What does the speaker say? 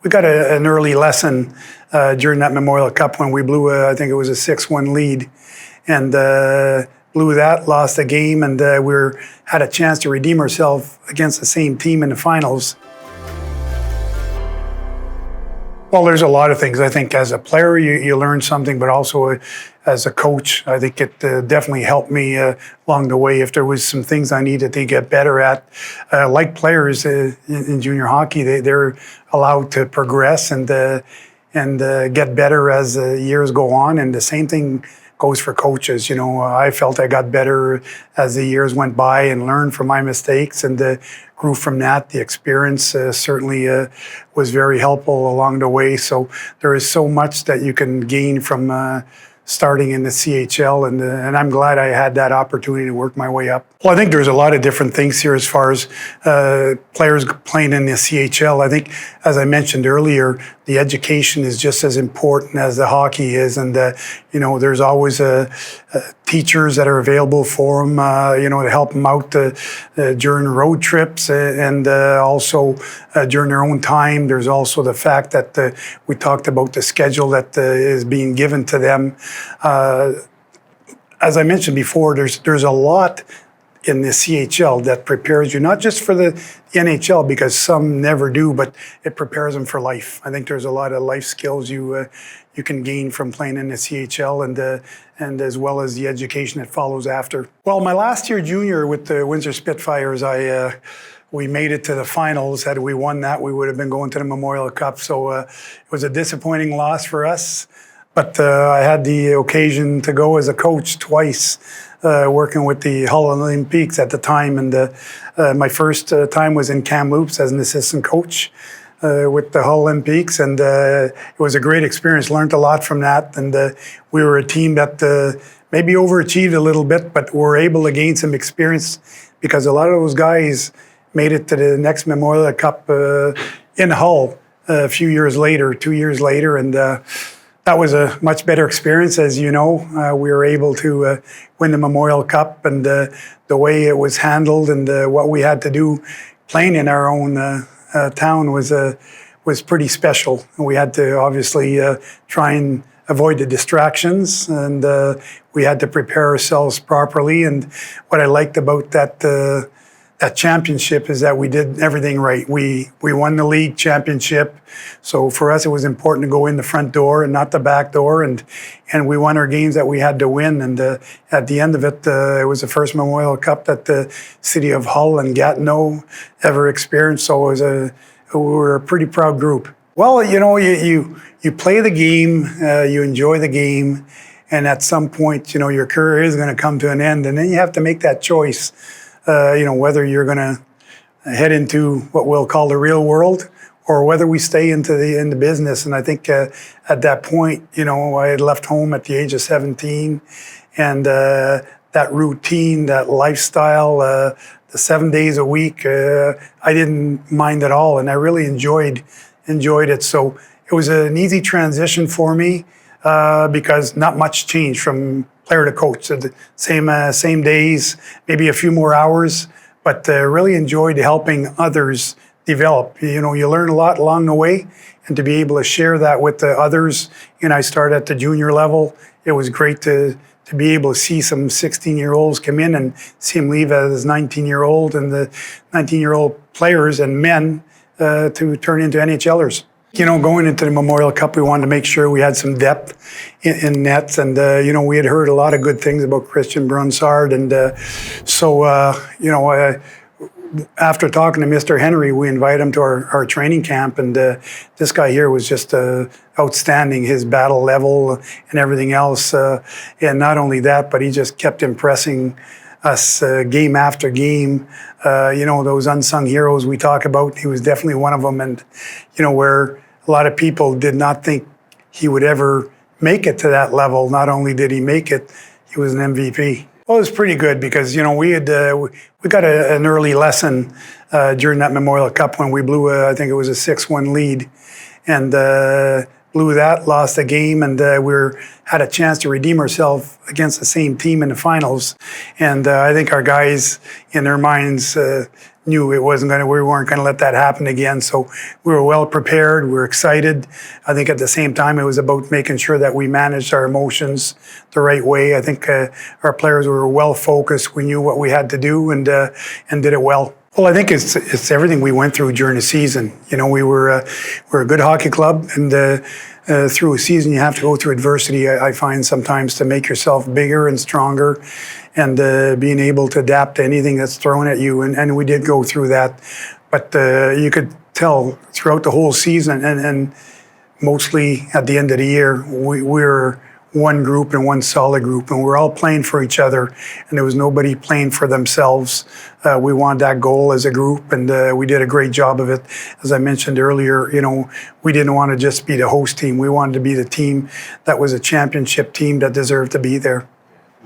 we got an early lesson during that Memorial Cup when we blew, I think it was a 6-1 lead, and blew that, lost the game, and had a chance to redeem ourselves against the same team in the finals. Well, there's a lot of things. I think as a player, you learn something, but also as a coach, I think it definitely helped me along the way. If there was some things I needed to get better at, like players in junior hockey, they're allowed to progress and get better as years go on. And the same thing goes for coaches. You know, I felt I got better as the years went by and learned from my mistakes and grew from that. The experience certainly was very helpful along the way. So there is so much that you can gain from starting in the CHL, and I'm glad I had that opportunity to work my way up. Well, I think there's a lot of different things here as far as players playing in the CHL. I think, as I mentioned earlier, the education is just as important as the hockey is, and you know, there's always teachers that are available for them, you know, to help them out during road trips and also during their own time. There's also the fact that we talked about the schedule that is being given to them. As I mentioned before, there's a lot in the CHL that prepares you not just for the NHL, because some never do, but it prepares them for life. I think there's a lot of life skills you can gain from playing in the CHL, and as well as the education that follows after. Well, my last year junior with the Windsor Spitfires, we made it to the finals. Had we won that, we would have been going to the Memorial Cup. So it was a disappointing loss for us. But I had the occasion to go as a coach twice, working with the Hull Olympiques at the time. And my first time was in Kamloops as an assistant coach with the Hull Olympiques. And it was a great experience, learned a lot from that. And we were a team that maybe overachieved a little bit, but were able to gain some experience because a lot of those guys made it to the next Memorial Cup in Hull a few years later, 2 years later. And that was a much better experience, as you know. We were able to win the Memorial Cup, and the way it was handled and what we had to do playing in our own town was pretty special. And we had to obviously try and avoid the distractions, and we had to prepare ourselves properly. And what I liked about that championship is that we did everything right. We won the league championship. So for us, it was important to go in the front door and not the back door. And we won our games that we had to win. And at the end of it, it was the first Memorial Cup that the city of Hull and Gatineau ever experienced. So we were a pretty proud group. Well, you know, you play the game, you enjoy the game. And at some point, you know, your career is going to come to an end. And then you have to make that choice. You know, whether you're going to head into what we'll call the real world or whether we stay into the business. And I think at that point, you know, I had left home at the age of 17, and that routine, that lifestyle, the 7 days a week, I didn't mind at all, and I really enjoyed it. So it was an easy transition for me because not much changed from player to coach. So the same days, maybe a few more hours, but really enjoyed helping others develop. You know, you learn a lot along the way, and to be able to share that with the others. And I started at the junior level. It was great to be able to see some 16-year-olds come in and see them leave as 19-year-old, and the 19-year-old players and men to turn into NHLers. You know, going into the Memorial Cup, we wanted to make sure we had some depth in nets. And, you know, we had heard a lot of good things about Christian Bronsard. And you know, after talking to Mr. Henry, we invited him to our training camp. And this guy here was just outstanding, his battle level and everything else. And not only that, but he just kept impressing us game after game. You know, those unsung heroes we talk about, he was definitely one of them. And, you know, where a lot of people did not think he would ever make it to that level. Not only did he make it, he was an MVP. Well, it was pretty good because, you know, we got an early lesson during that Memorial Cup when we blew, I think it was a 6-1 lead. And blew that, lost the game, and had a chance to redeem ourselves against the same team in the finals. And I think our guys, in their minds, knew we weren't going to let that happen again. So we were well prepared. We were excited. I think at the same time, it was about making sure that we managed our emotions the right way. I think our players were well focused. We knew what we had to do and did it well. Well, I think it's everything we went through during the season. You know, we're a good hockey club, and through a season you have to go through adversity. I find sometimes to make yourself bigger and stronger, and being able to adapt to anything that's thrown at you. And we did go through that, but you could tell throughout the whole season, and mostly at the end of the year, we're one group and one solid group, and we're all playing for each other, and there was nobody playing for themselves. We wanted that goal as a group, and we did a great job of it. As I mentioned earlier, you know, we didn't want to just be the host team. We wanted to be the team that was a championship team that deserved to be there.